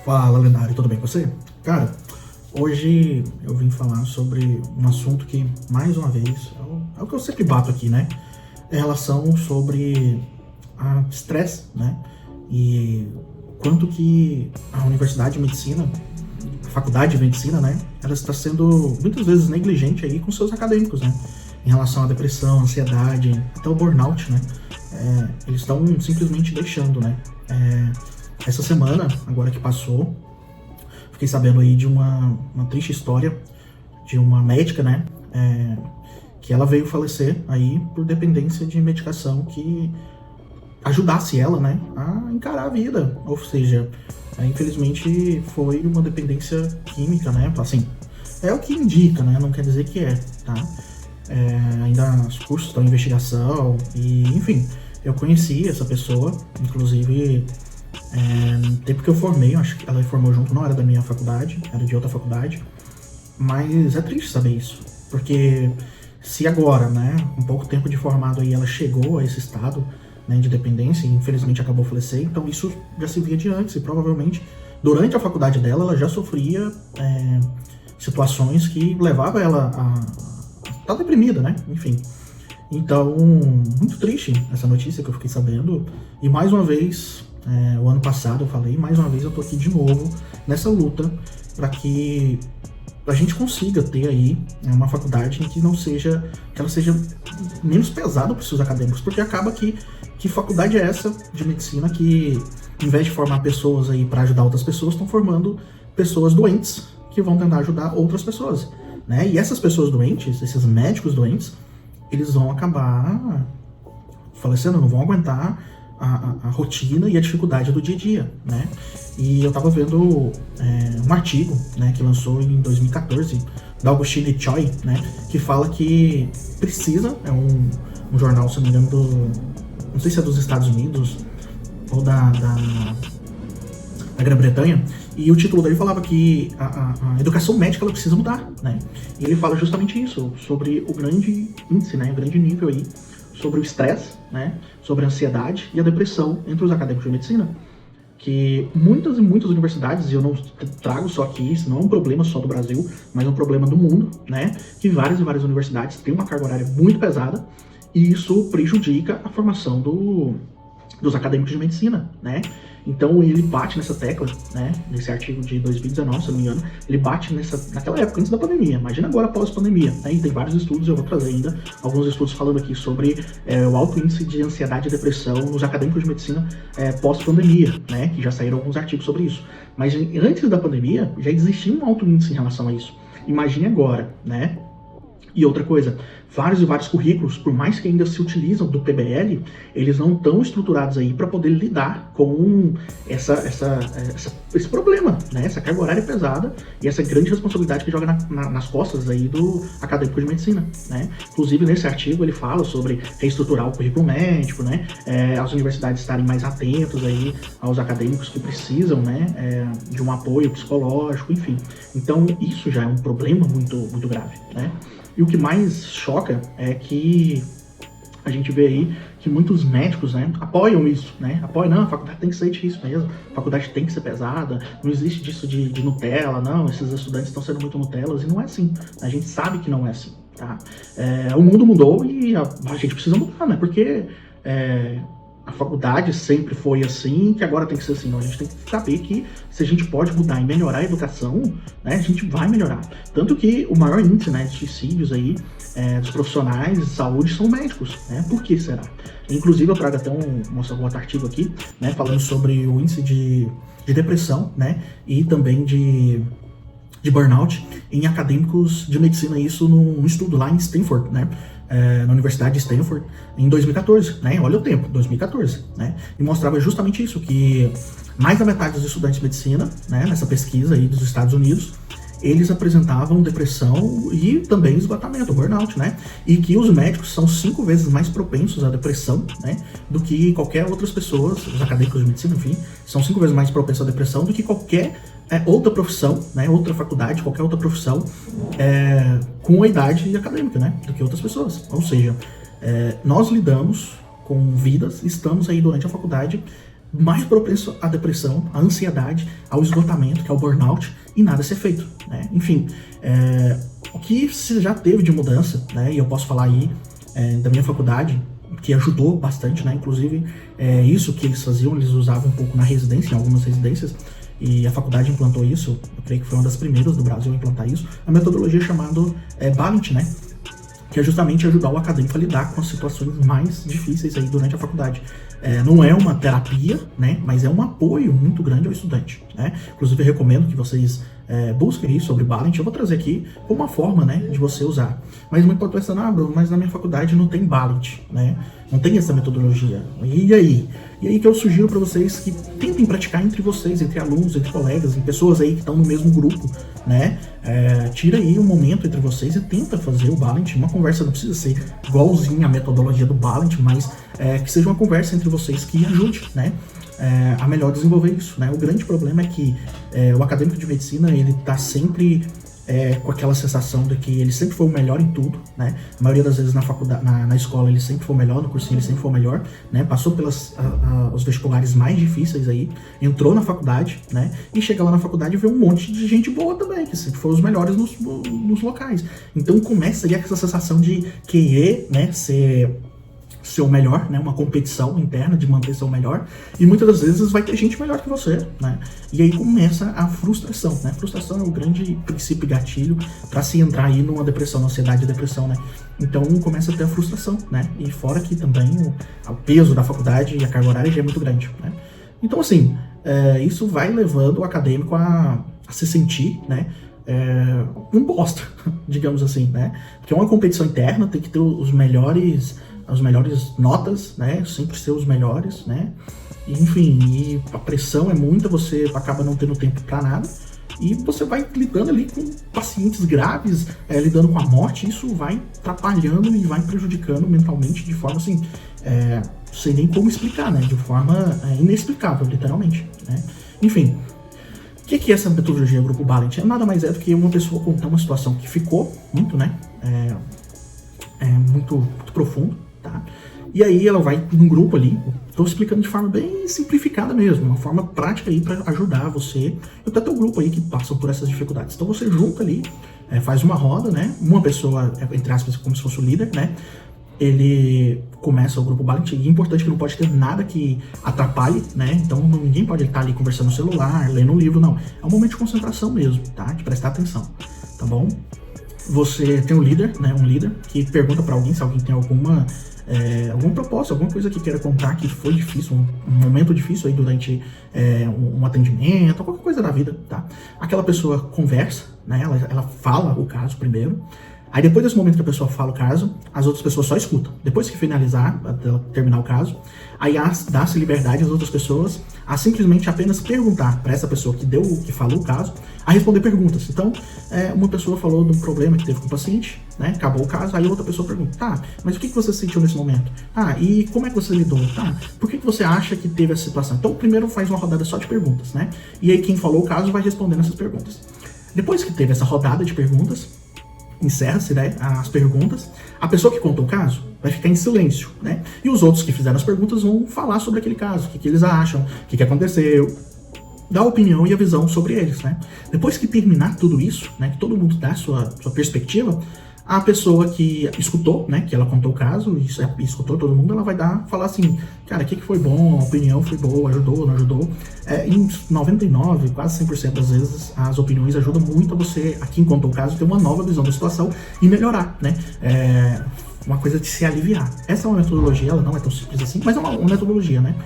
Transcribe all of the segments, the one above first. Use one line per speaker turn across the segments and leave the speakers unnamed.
Fala, Lendário, tudo bem com você? Cara, hoje eu vim falar sobre um assunto que, mais uma vez, é o que eu sempre bato aqui, né? É a relação sobre a estresse, né? E quanto que a Universidade de Medicina, a Faculdade de Medicina, né? Ela está sendo muitas vezes negligente aí com seus acadêmicos, né? Em relação à depressão, ansiedade, até o burnout, né? Eles estão simplesmente deixando, né? Essa semana, agora que passou, fiquei sabendo aí de uma triste história de uma médica, né? Que ela veio falecer aí por dependência de medicação que ajudasse ela, né? A encarar a vida. Ou seja, infelizmente foi uma dependência química, né? Assim, é o que indica, né? Não quer dizer que é, tá? Ainda os cursos estão em investigação e, enfim, eu conheci essa pessoa, inclusive no tempo que eu formei, acho que ela formou junto, não era da minha faculdade, era de outra faculdade, mas é triste saber isso, porque se agora, né, com pouco tempo de formado aí, ela chegou a esse estado, né, de dependência e infelizmente acabou falecer, então isso já se via de antes e provavelmente durante a faculdade dela ela já sofria situações que levavam ela a estar deprimida, né, enfim. Então, muito triste essa notícia que eu fiquei sabendo, e mais uma vez, o ano passado eu falei, mais uma vez eu tô aqui de novo nessa luta para que a gente consiga ter aí uma faculdade em que não seja, que ela seja menos pesada para os seus acadêmicos, porque acaba que faculdade é essa de medicina que, em vez de formar pessoas aí para ajudar outras pessoas, estão formando pessoas doentes que vão tentar ajudar outras pessoas, né? E essas pessoas doentes, esses médicos doentes, eles vão acabar falecendo, não vão aguentar a rotina e a dificuldade do dia a dia, né? E eu tava vendo um artigo, né, que lançou em 2014, da Augustine Choi, né, que fala que precisa, é um jornal, se não me engano, não sei se é dos Estados Unidos ou da Grã-Bretanha, e o título dele falava que a educação médica ela precisa mudar, né? E ele fala justamente isso, sobre o grande índice, né, o grande nível aí, sobre o estresse, né, sobre a ansiedade e a depressão entre os acadêmicos de medicina, que muitas e muitas universidades, e eu não trago só aqui, isso não é um problema só do Brasil, mas é um problema do mundo, né, que várias e várias universidades têm uma carga horária muito pesada, e isso prejudica a formação dos acadêmicos de medicina, né? Então ele bate nessa tecla, né? Nesse artigo de 2019, se eu não me engano, ele bate naquela época, antes da pandemia. Imagina agora pós-pandemia, né? E tem vários estudos, eu vou trazer ainda alguns estudos falando aqui sobre o alto índice de ansiedade e depressão nos acadêmicos de medicina pós-pandemia, né? Que já saíram alguns artigos sobre isso. Mas antes da pandemia, já existia um alto índice em relação a isso. Imagine agora, né? E outra coisa, vários e vários currículos, por mais que ainda se utilizam do PBL, eles não estão estruturados aí para poder lidar com esse problema, né? Essa carga horária pesada e essa grande responsabilidade que joga nas costas aí do acadêmico de medicina, né? Inclusive, nesse artigo ele fala sobre reestruturar o currículo médico, né? As universidades estarem mais atentos aí aos acadêmicos que precisam, né? De um apoio psicológico, enfim. Então, isso já é um problema muito, muito grave, né? E o que mais choca é que a gente vê aí que muitos médicos, né, apoiam isso, né? Apoiam, não, a faculdade tem que ser difícil mesmo, a faculdade tem que ser pesada, não existe disso de Nutella, não, esses estudantes estão sendo muito Nutellas, e não é assim. A gente sabe que não é assim, tá? O mundo mudou e a gente precisa mudar, né? Porque a faculdade sempre foi assim, que agora tem que ser assim. Não, a gente tem que saber que se a gente pode mudar e melhorar a educação, né, a gente vai melhorar. Tanto que o maior índice, né, de suicídios aí, dos profissionais de saúde são médicos, né? Por que será? Inclusive eu trago até um outro artigo aqui, né, falando sobre o índice de depressão, né, e também de burnout em acadêmicos de medicina, isso num estudo lá em Stanford, né? Na Universidade de Stanford, em 2014, né? Olha o tempo, 2014, né? E mostrava justamente isso, que mais da metade dos estudantes de medicina, né, nessa pesquisa aí dos Estados Unidos, eles apresentavam depressão e também esgotamento, burnout, né? E que os médicos são 5 vezes mais propensos à depressão, né, do que qualquer outras pessoas, os acadêmicos de medicina, enfim, são 5 vezes mais propensos à depressão do que qualquer outra profissão, né, outra faculdade, qualquer outra profissão com a idade acadêmica, né, do que outras pessoas. Ou seja, nós lidamos com vidas, estamos aí durante a faculdade mais propenso à depressão, à ansiedade, ao esgotamento, que é o burnout, e nada ser feito, né? Enfim, o que se já teve de mudança, né? E eu posso falar aí da minha faculdade, que ajudou bastante, né? Inclusive, isso que eles faziam, eles usavam um pouco na residência, em algumas residências, e a faculdade implantou isso, eu creio que foi uma das primeiras do Brasil a implantar isso, a metodologia chamada Balint, né? Que é justamente ajudar o acadêmico a lidar com as situações mais difíceis aí durante a faculdade. Não é uma terapia, né, mas é um apoio muito grande ao estudante, né? Inclusive, eu recomendo que vocês busquem aí sobre Balint. Eu vou trazer aqui como uma forma, né, de você usar. Mas muito pode pensar, Bruno, mas na minha faculdade não tem Balint, né? Não tem essa metodologia. E aí? E aí que eu sugiro para vocês que tentem praticar entre vocês, entre alunos, entre colegas, entre pessoas aí que estão no mesmo grupo, né? Tira aí um momento entre vocês e tenta fazer o Balint. Uma conversa não precisa ser igualzinha a metodologia do Balint, mas que seja uma conversa entre vocês que ajude, né? A melhor desenvolver isso, né? O grande problema é que o acadêmico de medicina, ele tá sempre com aquela sensação de que ele sempre foi o melhor em tudo, né? A maioria das vezes na faculdade, na escola, ele sempre foi o melhor, no cursinho ele sempre foi o melhor, né? Passou pelos os vestibulares mais difíceis aí, entrou na faculdade, né? E chega lá na faculdade e vê um monte de gente boa também, que sempre foram os melhores nos locais. Então começa aí essa sensação de querer, né, ser o melhor, né? Uma competição interna de manter ser o melhor, e muitas das vezes vai ter gente melhor que você, né? E aí começa a frustração, né? Frustração é o grande princípio e gatilho para se entrar aí numa depressão, ansiedade e depressão, né? Então começa a ter a frustração, né? E fora que também o peso da faculdade e a carga horária já é muito grande, né? Então assim, isso vai levando o acadêmico a se sentir, né? Um bosta, digamos assim, né? Porque é uma competição interna, tem que ter as melhores notas, né? Sempre ser os melhores, né? Enfim, e a pressão é muita, você acaba não tendo tempo para nada, e você vai lidando ali com pacientes graves, lidando com a morte. Isso vai atrapalhando e vai prejudicando mentalmente de forma assim, não sei nem como explicar, né? De forma inexplicável, literalmente, né? Enfim, o que é essa metodologia Grupo Balint? Nada mais é do que uma pessoa contar uma situação que ficou muito, né? Muito profundo, tá? E aí ela vai num grupo ali, estou explicando de forma bem simplificada mesmo, uma forma prática aí para ajudar você e até teu grupo aí que passam por essas dificuldades. Então você junta ali, faz uma roda, né? Uma pessoa, entre aspas, como se fosse o líder, né? Ele começa o grupo Balint, e é importante que não pode ter nada que atrapalhe, né? Então ninguém pode estar ali conversando no celular, lendo um livro, não. É um momento de concentração mesmo, tá? De prestar atenção, tá bom? Você tem um líder, né? Um líder que pergunta para alguém se alguém tem alguma proposta, alguma coisa que queira contar que foi difícil, um momento difícil aí durante um atendimento, qualquer coisa da vida, tá? Aquela pessoa conversa, né? Ela fala o caso primeiro. Aí depois desse momento que a pessoa fala o caso, as outras pessoas só escutam. Depois que finalizar, até terminar o caso, aí dá-se liberdade às outras pessoas a simplesmente apenas perguntar para essa pessoa que falou o caso, a responder perguntas. Então, uma pessoa falou de um problema que teve com o paciente, né? Acabou o caso, aí outra pessoa pergunta, tá, mas o que você sentiu nesse momento? E como é que você lidou? Tá, por que você acha que teve essa situação? Então, primeiro faz uma rodada só de perguntas, né? E aí quem falou o caso vai respondendo essas perguntas. Depois que teve essa rodada de perguntas, encerra-se, né, as perguntas, a pessoa que contou o caso vai ficar em silêncio, né? E os outros que fizeram as perguntas vão falar sobre aquele caso, o que eles acham, o que aconteceu, dar a opinião e a visão sobre eles, né? Depois que terminar tudo isso, né, que todo mundo dá a sua perspectiva, a pessoa que escutou, né, que ela contou o caso, e escutou todo mundo, ela vai falar assim, cara, o que foi bom, a opinião foi boa, ajudou, não ajudou. Em 99, quase 100% das vezes, as opiniões ajudam muito a você, a quem contou o caso, ter uma nova visão da situação e melhorar, né? Uma coisa de se aliviar. Essa é uma metodologia, ela não é tão simples assim, mas é uma metodologia, né?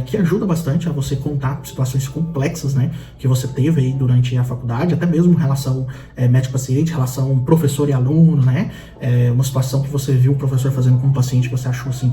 Que ajuda bastante a você contar situações complexas, né? Que você teve aí durante a faculdade, até mesmo relação médico-paciente, relação professor e aluno, né? Uma situação que você viu o professor fazendo com um paciente que você achou assim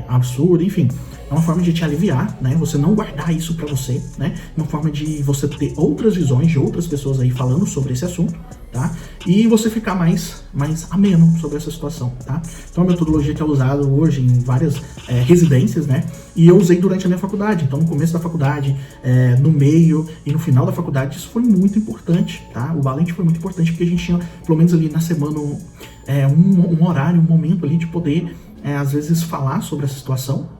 absurdo, enfim. É uma forma de te aliviar, né? Você não guardar isso pra você, né? Uma forma de você ter outras visões de outras pessoas aí falando sobre esse assunto, tá? E você ficar mais ameno sobre essa situação, tá? Então é uma metodologia que é usada hoje em várias residências, né? E eu usei durante a minha faculdade. Então no começo da faculdade, no meio e no final da faculdade, isso foi muito importante, tá? O Balint foi muito importante porque a gente tinha, pelo menos ali na semana, um horário, um momento ali de poder, às vezes, falar sobre essa situação,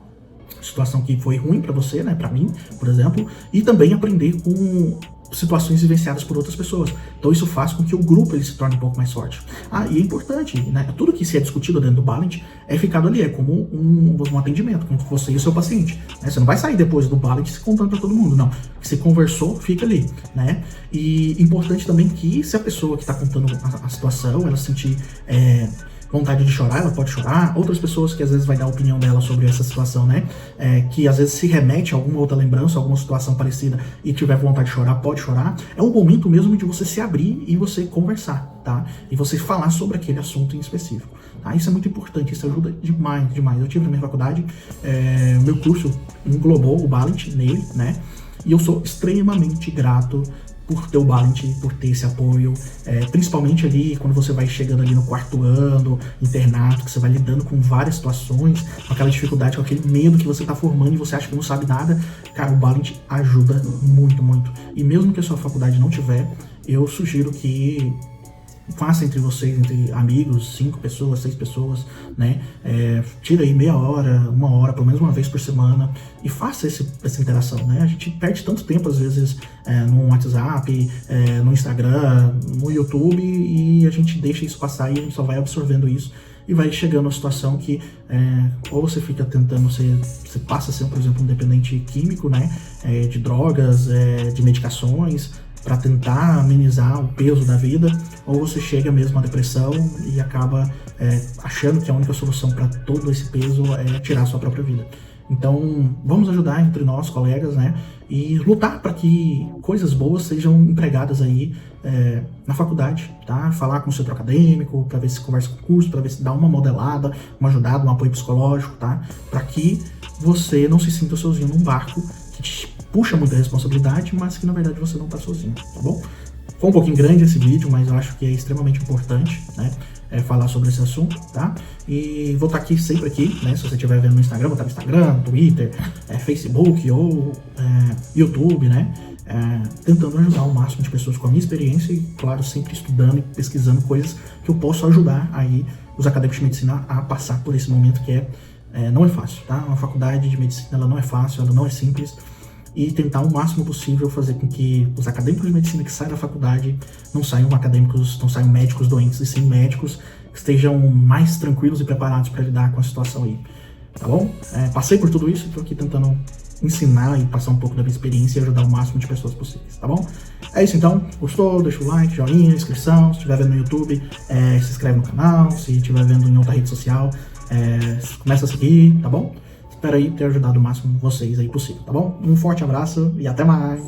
situação que foi ruim para você, né, para mim, por exemplo, e também aprender com situações vivenciadas por outras pessoas. Então isso faz com que o grupo ele se torne um pouco mais forte. E é importante, né? Tudo que se é discutido dentro do Balint é ficado ali, é como um atendimento com você e o seu paciente. Né? Você não vai sair depois do Balint se contando para todo mundo, não. Você conversou, fica ali, né? E importante também que se a pessoa que está contando a situação, ela sentir vontade de chorar, ela pode chorar. Outras pessoas que às vezes vai dar a opinião dela sobre essa situação, né? Que às vezes se remete a alguma outra lembrança, alguma situação parecida e tiver vontade de chorar, pode chorar. É um momento mesmo de você se abrir e você conversar, tá? E você falar sobre aquele assunto em específico. Tá? Isso é muito importante, isso ajuda demais, demais. Eu tive na minha faculdade, o meu curso englobou o Balint nele, né? E eu sou extremamente grato por ter o Balint, por ter esse apoio, principalmente ali quando você vai chegando ali no quarto ano, internato, que você vai lidando com várias situações, com aquela dificuldade, com aquele medo que você tá formando e você acha que não sabe nada. Cara, o Balint ajuda muito, muito. E mesmo que a sua faculdade não tiver, eu sugiro que faça entre vocês, entre amigos, 5 pessoas, 6 pessoas, né? Tira aí meia hora, 1 hora, pelo menos uma vez por semana e faça essa interação, né? A gente perde tanto tempo, às vezes, no WhatsApp, no Instagram, no YouTube e a gente deixa isso passar e a gente só vai absorvendo isso e vai chegando a situação que ou você fica tentando, você passa a ser, por exemplo, um dependente químico, né? De drogas, de medicações, para tentar amenizar o peso da vida, ou você chega mesmo à depressão e acaba achando que a única solução para todo esse peso é tirar a sua própria vida. Então, vamos ajudar entre nós, colegas, né? E lutar para que coisas boas sejam empregadas aí na faculdade, tá? Falar com o centro acadêmico, para ver se conversa com o curso, para ver se dá uma modelada, uma ajudada, um apoio psicológico, tá? Para que você não se sinta sozinho num barco que te puxa muita responsabilidade, mas que na verdade você não tá sozinho, tá bom? Foi um pouquinho grande esse vídeo, mas eu acho que é extremamente importante, né? Falar sobre esse assunto, tá? E vou estar aqui sempre aqui, né? Se você estiver vendo no Instagram, vou estar no Instagram, Twitter, Facebook ou YouTube, né? Tentando ajudar o máximo de pessoas com a minha experiência e, claro, sempre estudando e pesquisando coisas que eu posso ajudar aí os acadêmicos de medicina a passar por esse momento que não é fácil, tá? Uma faculdade de medicina, ela não é fácil, ela não é simples. E tentar o máximo possível fazer com que os acadêmicos de medicina que saem da faculdade não saiam médicos doentes, e sim médicos que estejam mais tranquilos e preparados para lidar com a situação aí, tá bom? Passei por tudo isso e estou aqui tentando ensinar e passar um pouco da minha experiência e ajudar o máximo de pessoas possíveis, tá bom? É isso então, gostou? Deixa o like, joinha, inscrição, se estiver vendo no YouTube, se inscreve no canal, se estiver vendo em outra rede social, começa a seguir, tá bom? Espero aí ter ajudado o máximo vocês aí possível, tá bom? Um forte abraço e até mais!